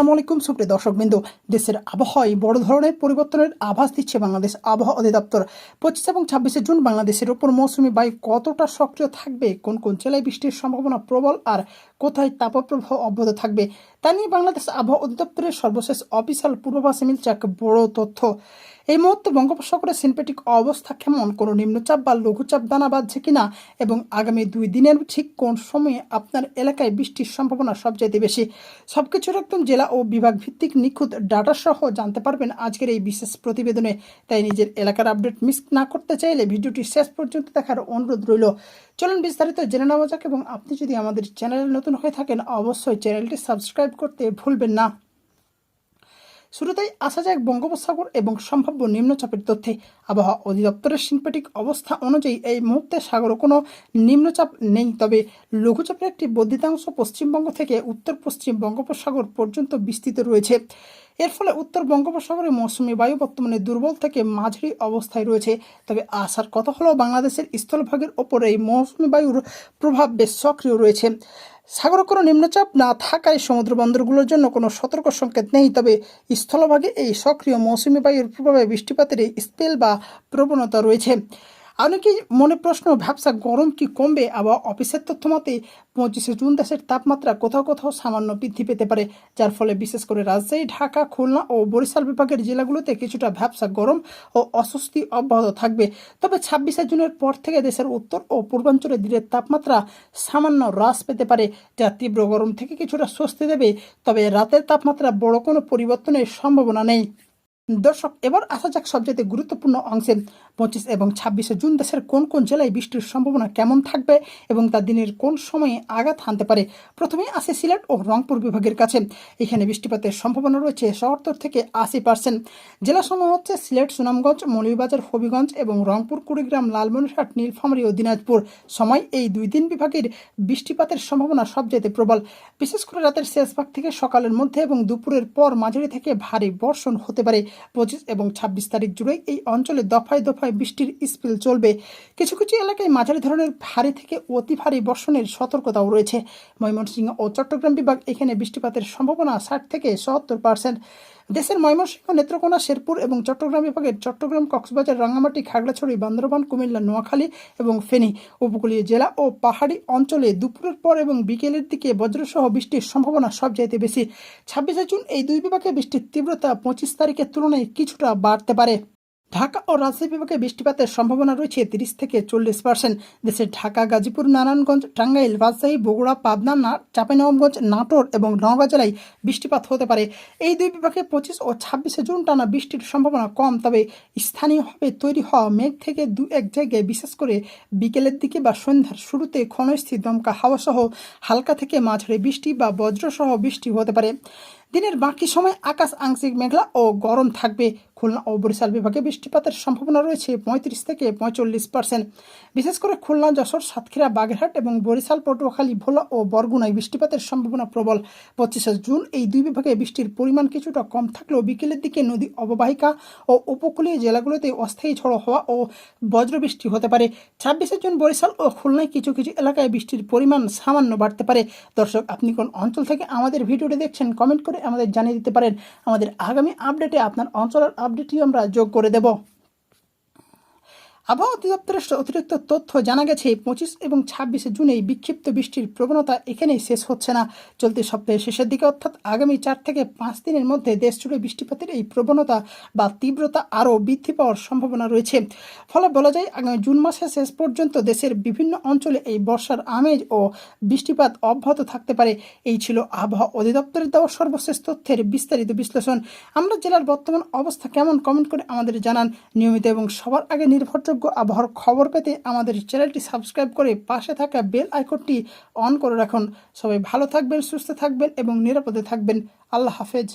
আসসালামু আলাইকুম সুপ্রিয় দর্শকবৃন্দ। দেশের আবহাওয়ায় বড় ধরনের পরিবর্তনের আভাস দিচ্ছে বাংলাদেশ আবহাওয়া অধিদপ্তর। 25 এবং 26 জুন বাংলাদেশের ওপর মৌসুমি বায়ু কতটা সক্রিয় থাকবে, কোন কোন জেলায় বৃষ্টির সম্ভাবনা প্রবল আর কোথায় তাপপ্রবাহ অব্যাহত থাকবে, তা নিয়ে বাংলাদেশ আবহাওয়া অধিদপ্তরের সর্বশেষ অফিসিয়াল পূর্বাভাসে মিলছে এক বড় তথ্য। এই মুহূর্তে বঙ্গোপসাগরের সিনপেটিক অবস্থা কেমন, কোনো নিম্নচাপ বা লঘুচাপ দানা বাঁধছে কিনা এবং আগামী 2 দিনের ঠিক কোন সময়ে আপনার এলাকায় বৃষ্টির সম্ভাবনা সবচাইতে বেশি, সবকিছুর একদম জেলা ও বিভাগ ভিত্তিক নিখুঁত ডাটা সহ জানতে পারবেন আজকের এই বিশেষ প্রতিবেদনে। তাই নিজের এলাকার আপডেট মিস না করতে চাইলে ভিডিওটি শেষ পর্যন্ত দেখার অনুরোধ রইল। চলুন বিস্তারিত জেনে নেওয়া যাক, এবং আপনি যদি আমাদের চ্যানেলে নতুন হয়ে থাকেন অবশ্যই চ্যানেলটি সাবস্ক্রাইব করতে ভুলবেন না। শুরুতেই আসা যায় বঙ্গোপসাগর এবং সম্ভাব্য নিম্নচাপের তথ্যে। আবহাওয়া অধিদপ্তরের সিনপেটিক অবস্থা অনুযায়ী এই মুহূর্তে সাগরে কোনো নিম্নচাপ নেই, তবে লঘুচাপের একটি বর্ধিতাংশ পশ্চিমবঙ্গ থেকে উত্তর পশ্চিম বঙ্গোপসাগর পর্যন্ত বিস্তৃত রয়েছে। এর ফলে উত্তর বঙ্গোপসাগরে মৌসুমি বায়ু বর্তমানে দুর্বল থেকে মাঝারি অবস্থায় রয়েছে। তবে আসার কথা হলো বাংলাদেশের স্থলভাগের ওপর এই মৌসুমি বায়ুর প্রভাব বেশ সক্রিয় রয়েছে। সাগরে কোনো নিম্নচাপ না থাকায় সমুদ্র বন্দরগুলোর জন্য কোনো সতর্ক সংকেত নেই, তবে স্থলভাগে এই সক্রিয় মৌসুমি বায়ুর প্রভাবে বৃষ্টিপাতের স্পেল বা প্রবণতা রয়েছে। অনেকেই মনে প্রশ্ন ভাবছা গরম কি কমবে। আবহাওয়া অফিসের তথ্য মতে 25 জুন দেশের তাপমাত্রা কোথাও কোথাও সামান্য বৃদ্ধি পেতে পারে, যার ফলে বিশেষ করে রাজশাহী, ঢাকা, খুলনা ও বরিশাল বিভাগের জেলাগুলোতে কিছুটা ভ্যাপসা গরম ও অস্বস্তি অব্যাহত থাকবে। তবে 26 জুনের পর থেকে দেশের উত্তর ও পূর্বাঞ্চলে দিনের তাপমাত্রা সামান্য হ্রাস পেতে পারে, যা তীব্র গরম থেকে কিছুটা স্বস্তি দেবে। তবে রাতের তাপমাত্রা বড় কোনো পরিবর্তনের সম্ভাবনা নেই। দর্শক, এবার আসা যাক সবচেয়ে গুরুত্বপূর্ণ অংশে। 25 এবং 26 জুন দেশের কোন কোন জেলায় বৃষ্টির সম্ভাবনা কেমন থাকবে এবং তা দিনের কোন সময়ে আঘাত হানতে পারে। প্রথমেই আসে সিলেট ও রংপুর বিভাগের কাছে। এখানে বৃষ্টিপাতের সম্ভাবনা রয়েছে ৭০ থেকে ৮০%। জেলাসমূহ হচ্ছে সিলেট, সুনামগঞ্জ, মৌলভীবাজার, হবিগঞ্জ এবং রংপুর, কুড়িগ্রাম, লালমনিরহাট, নীলফামারী ও দিনাজপুর। সময় এই 2 দিন বিভাগের বৃষ্টিপাতের সম্ভাবনা সবচেয়ে প্রবল, বিশেষ করে রাতের শেষ ভাগ থেকে সকালের মধ্যে এবং দুপুরের পর মাঝারি থেকে ভারী বর্ষণ হতে পারে। 25 এবং 26 তারিখ জুড়ে এই অঞ্চলে দফায় দফায় বৃষ্টির স্পেল চলবে। কিছু কিছু এলাকায় মাঝারি ধরনের ভারী থেকে অতি ভারী বর্ষণের সতর্কতাও রয়েছে। ময়মনসিংহ ও চট্টগ্রাম বিভাগ, এখানে বৃষ্টিপাতের সম্ভাবনা 60 থেকে 70%। দেশের ময়মনসিংহ, নেত্রকোনা, শেরপুর এবং চট্টগ্রাম বিভাগের চট্টগ্রাম, কক্সবাজার, রাঙ্গামাটি, খাগড়াছড়ি, বান্দরবান, কুমিল্লা, নোয়াখালী এবং ফেনী উপকূলীয় জেলা ও পাহাড়ি অঞ্চলে দুপুরের পর এবং বিকেলের দিকে বজ্রসহ বৃষ্টির সম্ভাবনা সবচাইতে বেশি। 26 জুন এই 2 বিভাগে বৃষ্টির তীব্রতা 25 তারিখের তুলনায় কিছুটা বাড়তে পারে। ঢাকা ও রাজশাহী বিভাগে বৃষ্টিপাতের সম্ভাবনা রয়েছে 30 থেকে 40%। দেশের ঢাকা, গাজীপুর, নারায়ণগঞ্জ, টাঙ্গাইল, রাজশাহী, বগুড়া, পাবনা, চাঁপাইনবাবগঞ্জ, নাটোর এবং নওগাঁ জেলায় বৃষ্টিপাত হতে পারে। এই 2 বিভাগে 25 ও 26 জুন টানা বৃষ্টির সম্ভাবনা কম, তবে স্থানীয়ভাবে তৈরি হওয়া মেঘ থেকে 2-1 জায়গায় বিশেষ করে বিকেলের দিকে বা সন্ধ্যার শুরুতে ক্ষণস্থির দমকা হাওয়াসহ হালকা থেকে মাঝারি বৃষ্টি বা বজ্রসহ বৃষ্টি হতে পারে। দিনের বাকি সময় আকাশ আংশিক মেঘলা ও গরম থাকবে। খুলনা ও বরিশাল বিভাগে বৃষ্টিপাতের সম্ভাবনা রয়েছে 35 থেকে 45%। বিশেষ করে খুলনা, যশোর, সাতক্ষীরা, বাগেরহাট এবং বরিশাল, পটুয়াখালী, ভোলা ও বরগুনায় বৃষ্টিপাতের সম্ভাবনা প্রবল। 25 জুন এই 2 বিভাগে বৃষ্টির পরিমাণ কিছুটা কম থাকলেও বিকেলের দিকে নদী অববাহিকা ও উপকূলীয় জেলাগুলোতে অস্থায়ী ঝড়ো হওয়া ও বজ্রবৃষ্টি হতে পারে। 26 জুন বরিশাল ও খুলনায় কিছু কিছু এলাকায় বৃষ্টির পরিমাণ সামান্য বাড়তে পারে। দর্শক, আপনি কোন অঞ্চল থেকে আমাদের ভিডিওটি দেখছেন কমেন্ট করে আমাদের জানিয়ে দিতে পারেন। আমাদের আগামী আপডেটে আপনার অঞ্চলের আপডেটই আমরা যোগ করে দেব। আবহাওয়া অধিদপ্তরের অতিরিক্ত তথ্য জানা গেছে 25 এবং 26 জুনে বিক্ষিপ্ত বৃষ্টির প্রবণতা এখানেই শেষ হচ্ছে না। চলতি সপ্তাহের শেষের দিকে অর্থাৎ আগামী 4 থেকে 5 দিনের মধ্যে দেশ জুড়ে বৃষ্টিপাতের এই প্রবণতা বা তীব্রতা আরও বৃদ্ধি পাওয়ার সম্ভাবনা রয়েছে। ফলে বলা যায় আগামী জুন মাসের শেষ পর্যন্ত দেশের বিভিন্ন অঞ্চলে এই বর্ষার আমেজ ও বৃষ্টিপাত অব্যাহত থাকতে পারে। এই ছিল আবহাওয়া অধিদপ্তরের দেওয়া সর্বশেষ তথ্যের বিস্তারিত বিশ্লেষণ। আমরা জেলার বর্তমান অবস্থা কেমন কমেন্ট করে আমাদের জানান। নিয়মিত এবং সবার আগে নির্ভরযোগ্য আবহাওয়ার খবর পেতে আমাদের চ্যানেলটি সাবস্ক্রাইব করে পাশে থাকা বেল আইকনটি অন করে রাখুন। সবাই ভালো থাকবেন, সুস্থ থাকবেন এবং নিরাপদে থাকবেন। আল্লাহ হাফেজ।